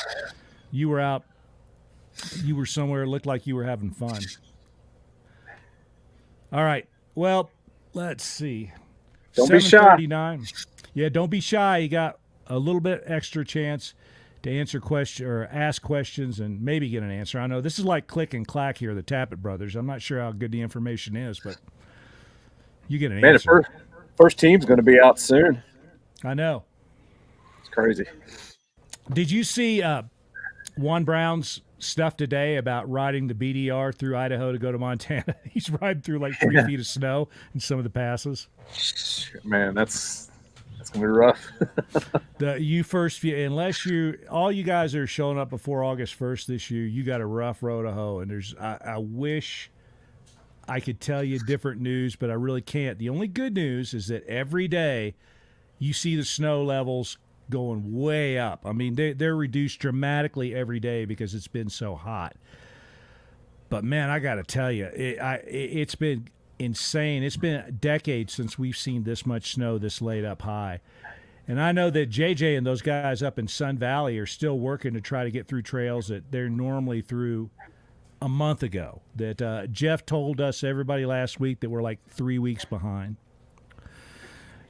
you were out. You were somewhere. It looked like you were having fun. All right. Well, let's see. Don't be shy. Yeah, don't be shy. You got a little bit extra chance. to answer question or ask questions and maybe get an answer. I know this is like click and clack here, the Tappet brothers. I'm not sure how good the information is, but you get an answer. Man, first team's going to be out soon. I know. It's crazy. Did you see Juan Brown's stuff today about riding the BDR through Idaho to go to Montana? He's riding through like 3 feet of snow in some of the passes. Man, that's gonna be rough. Unless all you guys are showing up before August 1st this year, you got a rough road to hoe. And I wish I could tell you different news, but I really can't. The only good news is that every day you see the snow levels going way up. I mean, they're reduced dramatically every day because it's been so hot. But man, I got to tell you, it's been insane. It's been decades since we've seen this much snow this late up high. And I know that JJ and those guys up in Sun Valley are still working to try to get through trails that they're normally through a month ago. That Jeff told us, everybody last week, that we're like 3 weeks behind.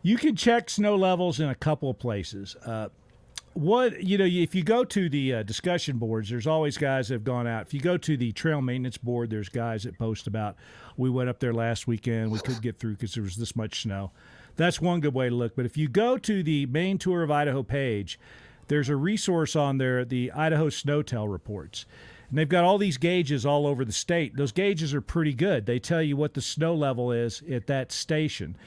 You can check snow levels in a couple of places. If you go to the discussion boards, there's always guys that have gone out. If you go to the trail maintenance board, there's guys that post about, we went up there last weekend, we couldn't get through because there was this much snow. That's one good way to look. But if you go to the main Tour of Idaho page, there's a resource on there, the Idaho Snowtel reports. And they've got all these gauges all over the state. Those gauges are pretty good. They tell you what the snow level is at that station.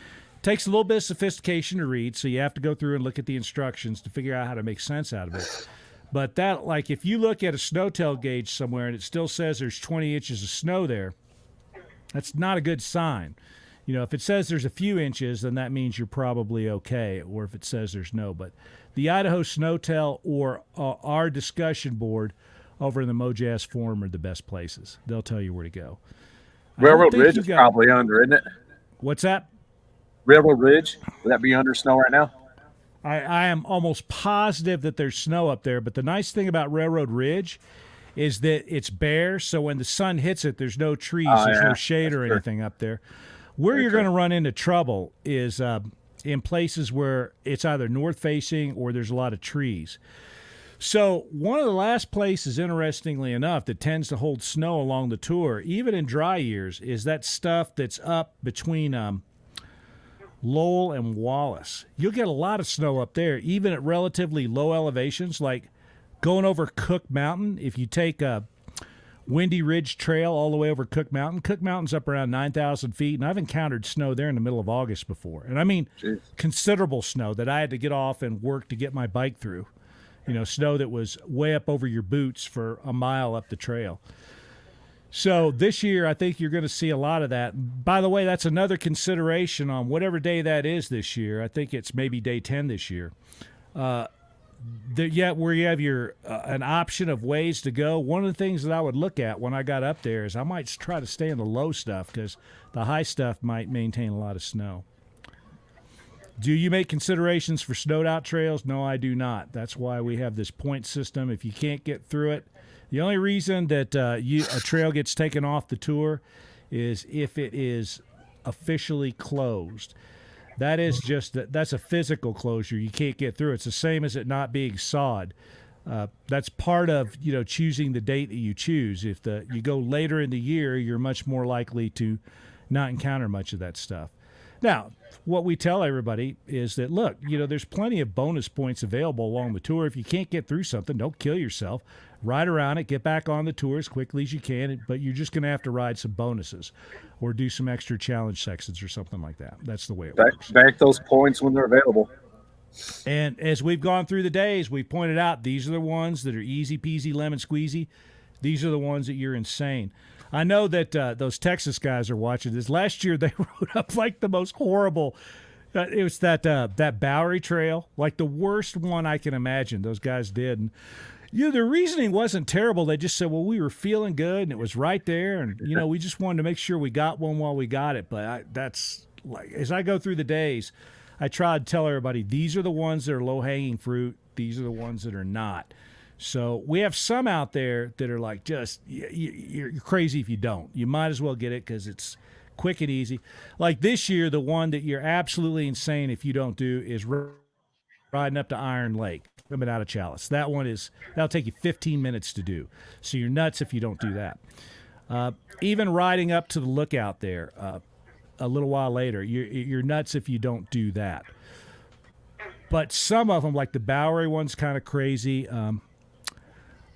Takes a little bit of sophistication to read, so you have to go through and look at the instructions to figure out how to make sense out of it. But that, like, if you look at a Snowtel gauge somewhere and it still says there's 20 inches of snow there, that's not a good sign. You know, if it says there's a few inches, then that means you're probably okay, or if it says there's no. But the Idaho Snowtel or our discussion board over in the Mojazz Forum are the best places. They'll tell you where to go. Railroad Ridge is probably under, isn't it? What's that? Railroad Ridge, would that be under snow right now? I am almost positive that there's snow up there, but the nice thing about Railroad Ridge is that it's bare, so when the sun hits it, there's no trees, there's no shade or anything up there. Where you're going to run into trouble is in places where it's either north-facing or there's a lot of trees. So one of the last places, interestingly enough, that tends to hold snow along the tour, even in dry years, is that stuff that's up between Lowell and Wallace. You'll get a lot of snow up there, even at relatively low elevations, like going over Cook Mountain. If you take a Windy Ridge Trail all the way over Cook Mountain's up around 9,000 feet, and I've encountered snow there in the middle of August before. And I mean, considerable snow that I had to get off and work to get my bike through. You know, snow that was way up over your boots for a mile up the trail. So this year, I think you're going to see a lot of that. By the way, that's another consideration on whatever day that is this year. I think it's maybe day 10 this year. Where you have your an option of ways to go. One of the things that I would look at when I got up there is I might try to stay in the low stuff because the high stuff might maintain a lot of snow. Do you make considerations for snowed out trails? No, I do not. That's why we have this point system. If you can't get through it, the only reason that a trail gets taken off the tour is if it is officially closed. That's a physical closure. You can't get through. It's the same as it not being sawed. That's part of choosing the date that you choose. If you go later in the year, you're much more likely to not encounter much of that stuff. Now, what we tell everybody is that, look, there's plenty of bonus points available along the tour. If you can't get through something, don't kill yourself. Ride around it, get back on the tour as quickly as you can, but you're just going to have to ride some bonuses or do some extra challenge sections or something like that. That's the way it works. Bank those points when they're available. And as we've gone through the days, we pointed out these are the ones that are easy peasy lemon squeezy. These are the ones that you're insane. I know that those Texas guys are watching this. Last year, they rode up like the most horrible. It was that Bowery Trail, like the worst one I can imagine. Those guys did. And, their reasoning wasn't terrible. They just said, well, we were feeling good, and it was right there. And, we just wanted to make sure we got one while we got it. But that's like, as I go through the days, I try to tell everybody, these are the ones that are low-hanging fruit. These are the ones that are not. So we have some out there that are like, just you're crazy if you don't. You might as well get it because it's quick and easy. Like this year, the one that you're absolutely insane if you don't do is riding up to Iron Lake. coming out of Chalice. That'll take you 15 minutes to do. So you're nuts if you don't do that. Even riding up to the lookout there a little while later, you're nuts if you don't do that. But some of them, like the Bowery one's kind of crazy.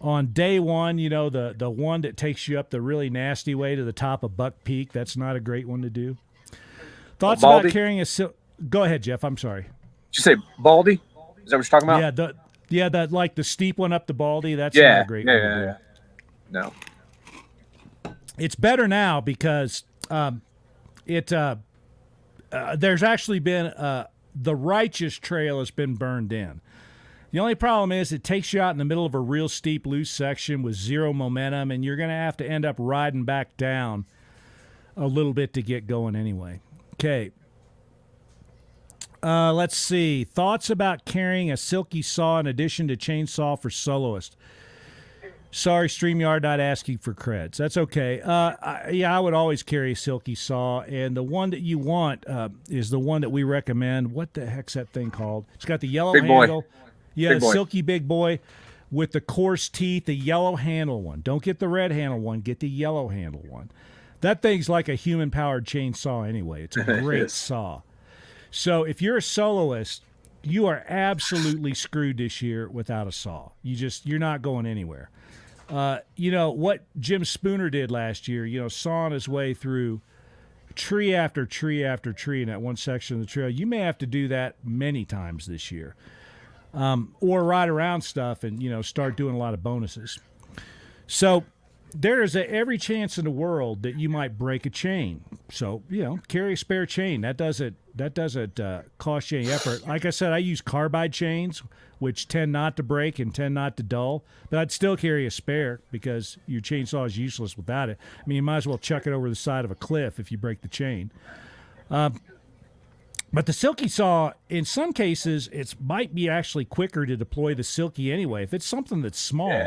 On day one, the one that takes you up the really nasty way to the top of Buck Peak, that's not a great one to do. Thoughts about carrying a Go ahead, Jeff. I'm sorry. Did you say Baldy? Is that what you're talking about? Yeah, like the steep one up the Baldy. That's not a great one to do. Yeah. No. It's better now because there's actually been the Righteous Trail has been burned in. The only problem is it takes you out in the middle of a real steep, loose section with zero momentum, and you're going to have to end up riding back down a little bit to get going anyway. Okay. Let's see. Thoughts about carrying a silky saw in addition to chainsaw for soloist. Sorry, StreamYard not asking for creds. That's okay. I would always carry a silky saw, and the one that you want is the one that we recommend. What the heck's that thing called? It's got the yellow handle. Yeah, big boy. Silky big boy with the coarse teeth, the yellow handle one. Don't get the red handle one. Get the yellow handle one. That thing's like a human-powered chainsaw anyway. It's a great saw. So if you're a soloist, you are absolutely screwed this year without a saw. You're not going anywhere. What Jim Spooner did last year, sawing his way through tree after tree after tree in that one section of the trail, you may have to do that many times this year. Or ride around stuff and, start doing a lot of bonuses. So there is every chance in the world that you might break a chain. So, carry a spare chain. That doesn't cost you any effort. Like I said, I use carbide chains, which tend not to break and tend not to dull. But I'd still carry a spare because your chainsaw is useless without it. I mean, you might as well chuck it over the side of a cliff if you break the chain. But the silky saw, in some cases, it might be actually quicker to deploy the silky anyway. If it's something that's small,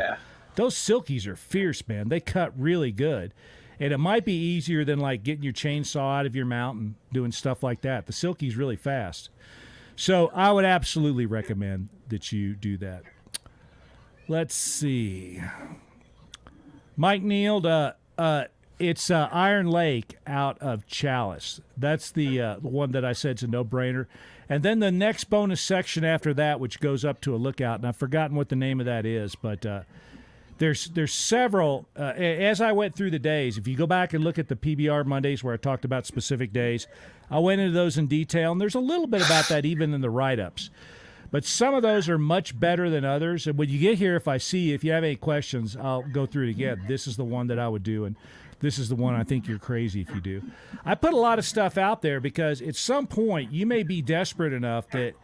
those silkies are fierce, man. They cut really good. And it might be easier than, like, getting your chainsaw out of your mount and doing stuff like that. The silky's really fast. So I would absolutely recommend that you do that. Let's see. Mike Neal, it's Iron Lake out of Chalice. That's the one that I said is a no-brainer. And then the next bonus section after that, which goes up to a lookout, and I've forgotten what the name of that is, but there's several. As I went through the days, if you go back and look at the PBR Mondays where I talked about specific days, I went into those in detail, and there's a little bit about that even in the write-ups. But some of those are much better than others. And when you get here, if you have any questions, I'll go through it again. This is the one that I would do, and this is the one I think you're crazy if you do. I put a lot of stuff out there because at some point you may be desperate enough that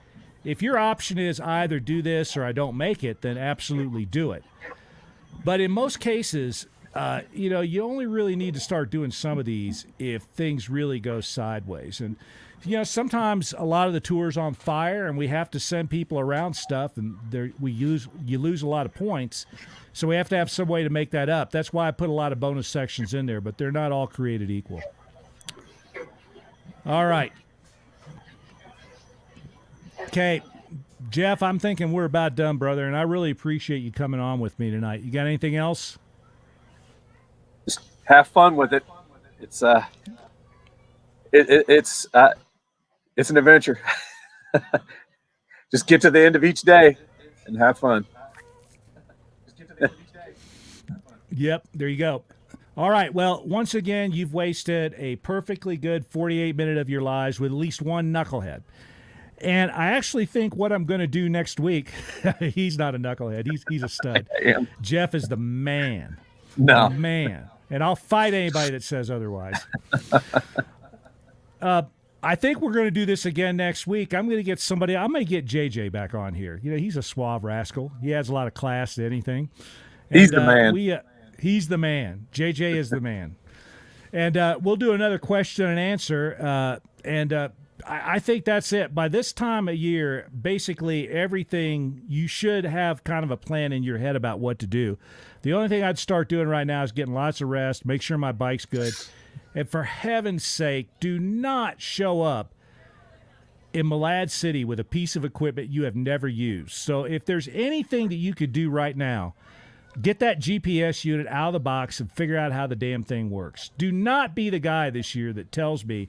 if your option is either do this or I don't make it, then absolutely do it. But in most cases, you only really need to start doing some of these if things really go sideways. And, sometimes a lot of the tour's on fire and we have to send people around stuff and you lose a lot of points. So we have to have some way to make that up. That's why I put a lot of bonus sections in there, but they're not all created equal. All right. Okay. Jeff, I'm thinking we're about done, brother, and I really appreciate you coming on with me tonight. You got anything else? Just have fun with it. It's it's an adventure. Just get to the end of each day and have fun. Yep, there you go. All right, well, once again, you've wasted a perfectly good 48 minutes of your lives with at least one knucklehead. And I actually think what I'm going to do next week, he's not a knucklehead. He's a stud. Jeff is the man. No. The man. And I'll fight anybody that says otherwise. I think we're going to do this again next week. I'm going to get JJ back on here. He's a suave rascal. He adds a lot of class to anything. He's the man. He's the man. JJ is the man. And we'll do another question and answer. I think that's it. By this time of year, basically everything, you should have kind of a plan in your head about what to do. The only thing I'd start doing right now is getting lots of rest, make sure my bike's good. And for heaven's sake, do not show up in Malad City with a piece of equipment you have never used. So if there's anything that you could do right now, get that GPS unit out of the box and figure out how the damn thing works. Do not be the guy this year that tells me,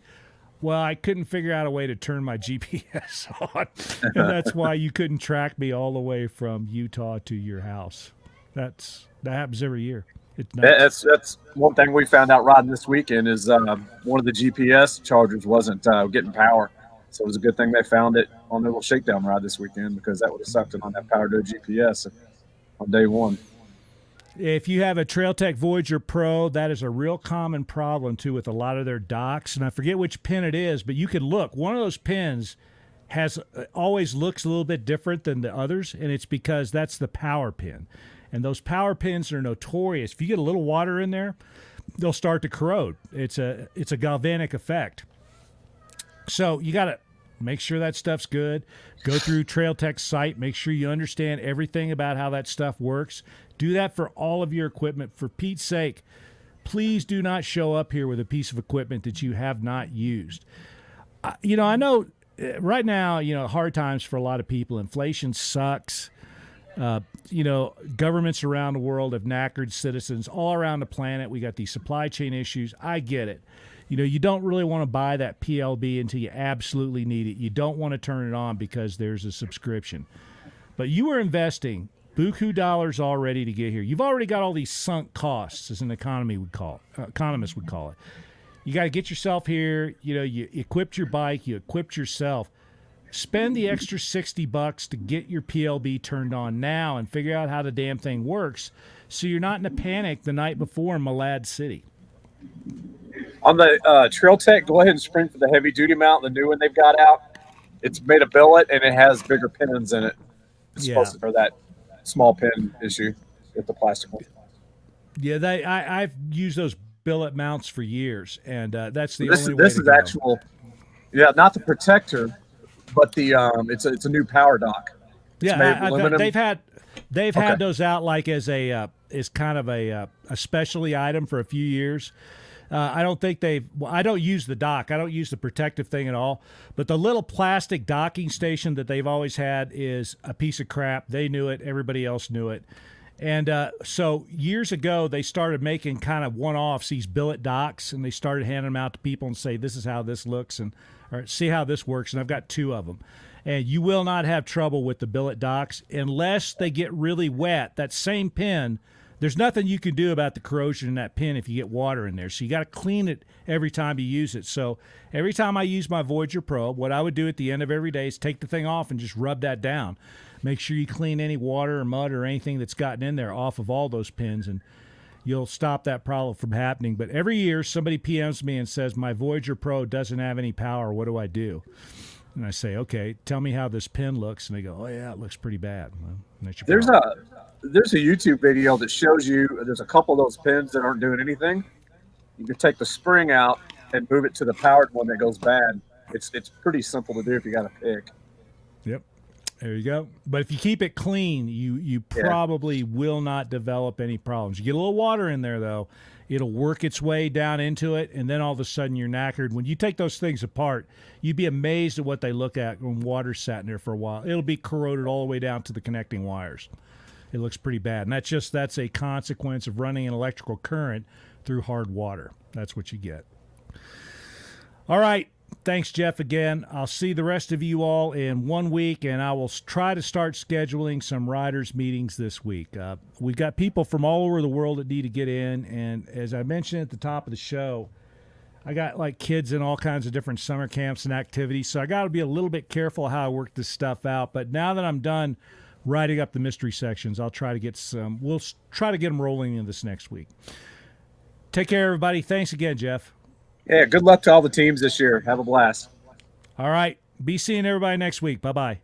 well, I couldn't figure out a way to turn my GPS on, and that's why you couldn't track me all the way from Utah to your house. That happens every year. That's one thing we found out riding this weekend is one of the GPS chargers wasn't getting power. So it was a good thing they found it on their little shakedown ride this weekend, because that would have sucked it on that power to GPS on day one. If you have a Trailtech Voyager Pro, that is a real common problem, too, with a lot of their docks. And I forget which pin it is, but you can look. One of those pins always looks a little bit different than the others, and it's because that's the power pin. And those power pins are notorious. If you get a little water in there, they'll start to corrode. It's a galvanic effect. So you got to make sure that stuff's good. Go through Trailtech's site. Make sure you understand everything about how that stuff works. Do that for all of your equipment. For Pete's sake, please do not show up here with a piece of equipment that you have not used. I know right now, hard times for a lot of people. Inflation sucks. Governments around the world have knackered citizens all around the planet. We got these supply chain issues. I get it. You don't really want to buy that PLB until you absolutely need it. You don't want to turn it on because there's a subscription. But you are investing buku dollars already to get here. You've already got all these sunk costs, as an economist would call it. You got to get yourself here. You equipped your bike. You equipped yourself. Spend the extra $60 to get your PLB turned on now and figure out how the damn thing works, so you're not in a panic the night before in Malad City. On the Trailtech, go ahead and spring for the heavy duty mount, the new one they've got out. It's made of billet and it has bigger pins in it. It's supposed to for that small pin issue with the plastic one. Yeah, I've used those billet mounts for years, and that's the only way to go. This is actual, not the protector, but the it's a new power dock. They've had those out like as kind of a specialty item for a few years. I don't think I don't use the dock. I don't use the protective thing at all. But the little plastic docking station that they've always had is a piece of crap. They knew it. Everybody else knew it. And so years ago, they started making kind of one-offs, these billet docks, and they started handing them out to people and say, this is how this looks, or see how this works. And I've got 2 of them. And you will not have trouble with the billet docks unless they get really wet. That same pin, there's nothing you can do about the corrosion in that pin if you get water in there. So you got to clean it every time you use it. So every time I use my Voyager Pro, what I would do at the end of every day is take the thing off and just rub that down. Make sure you clean any water or mud or anything that's gotten in there off of all those pins, and you'll stop that problem from happening. But every year somebody PMs me and says, my Voyager Pro doesn't have any power. What do I do? And I say, okay, tell me how this pin looks. And they go, oh, yeah, it looks pretty bad. Well, there's a YouTube video that shows you there's a couple of those pins that aren't doing anything. You can take the spring out and move it to the powered one that goes bad. It's pretty simple to do if you got a pick. Yep. There you go. But if you keep it clean, you probably will not develop any problems. You get a little water in there, though, it'll work its way down into it, and then all of a sudden you're knackered. When you take those things apart, you'd be amazed at what they look at when water's sat in there for a while. It'll be corroded all the way down to the connecting wires. It looks pretty bad. And that's a consequence of running an electrical current through hard water. That's what you get. All right. Thanks, Jeff, again. I'll see the rest of you all in 1 week, and I will try to start scheduling some riders meetings this week. We've got people from all over the world that need to get in, and as I mentioned at the top of the show, I got like kids in all kinds of different summer camps and activities, so I got to be a little bit careful how I work this stuff out. But now that I'm done writing up the mystery sections, we'll try to get them rolling in this next week. Take care, everybody. Thanks again, Jeff. Yeah, good luck to all the teams this year. Have a blast. All right. Be seeing everybody next week. Bye-bye.